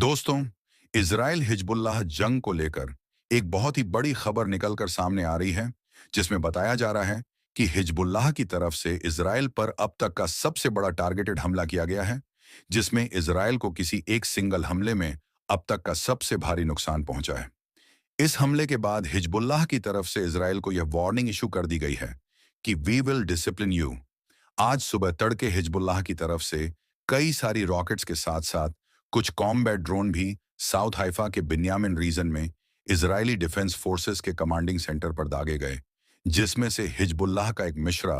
दोस्तों, Israel Hezbollah जंग को लेकर एक बहुत ही बड़ी खबर निकलकर सामने आ रही है, जिसमें बताया जा रहा है कि हिजबुल्लाह की तरफ से इजराइल पर अब तक का सबसे बड़ा टारगेटेड हमला किया गया है, जिसमें इजराइल को किसी एक सिंगल हमले में अब तक का सबसे भारी नुकसान पहुंचा है। इस हमले के बाद हिजबुल्लाह की तरफ से इजराइल को यह वार्निंग इशू कर दी गई है कि वी विल डिसिप्लिन यू। आज सुबह तड़के हिजबुल्लाह की तरफ से कई सारी रॉकेट्स के साथ साथ कुछ कॉम्बैट ड्रोन भी साउथ हाइफा के बिन्यामिन रीजन में इजरायली डिफेंस फोर्सेस के कमांडिंग सेंटर पर दागे गए, जिसमें से हिजबुल्लाह का एक Mishra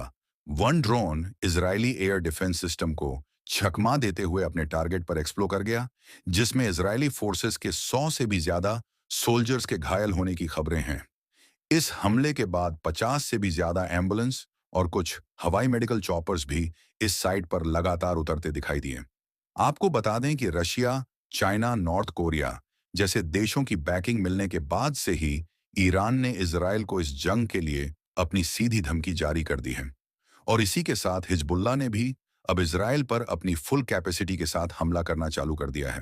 one drone Israeli air defence system को चकमा देते हुए अपने टारगेट पर एक्सप्लो कर गया, जिसमें इजरायली फोर्सेस के 100 से भी ज्यादा सोल्जर्स के घायल होने की खबरें हैं। इस हमले के बाद 50 से भी ज्यादा एम्बुलेंस और कुछ हवाई मेडिकल चॉपर्स भी इस साइट पर लगातार उतरते दिखाई दिए। आपको बता दें कि रशिया, चाइना, नॉर्थ कोरिया जैसे देशों की बैकिंग मिलने के बाद से ही ईरान ने इजराइल को इस जंग के लिए अपनी सीधी धमकी जारी कर दी है। और इसी के साथ हिजबुल्लाह ने भी अब इजराइल पर अपनी फुल कैपेसिटी के साथ हमला करना चालू कर दिया है।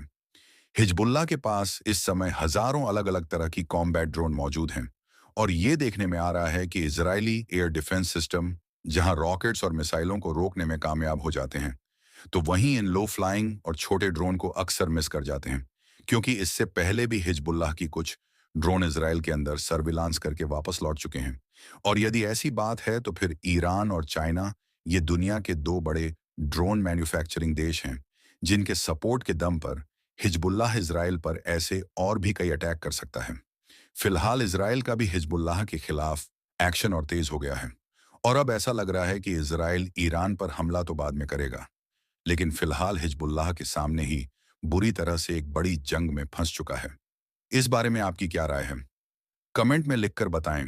हिजबुल्लाह के पास इस समय हजारों अलग अलग तरह की कॉम्बैट ड्रोन मौजूद हैं, और ये देखने में आ रहा है कि इजरायली एयर डिफेंस सिस्टम जहां रॉकेट्स और मिसाइलों को रोकने में कामयाब हो जाते हैं, तो वहीं इन लो फ्लाइंग और छोटे ड्रोन को अक्सर मिस कर जाते हैं, क्योंकि इससे पहले भी हिजबुल्लाह की कुछ ड्रोन इजराइल के अंदर सर्विलांस करके वापस लौट चुके हैं। और यदि ऐसी बात है तो फिर ईरान और चाइना ये दुनिया के दो बड़े ड्रोन मैन्युफैक्चरिंग देश हैं, जिनके सपोर्ट के दम पर हिजबुल्लाह इजराइल पर ऐसे और भी कई अटैक कर सकता है। फिलहाल इजराइल का भी हिजबुल्लाह के खिलाफ एक्शन और तेज हो गया है, और अब ऐसा लग रहा है कि इजराइल ईरान पर हमला तो बाद में करेगा, लेकिन फिलहाल हिजबुल्लाह के सामने ही बुरी तरह से एक बड़ी जंग में फंस चुका है। इस बारे में आपकी क्या राय है? कमेंट में लिखकर बताएं।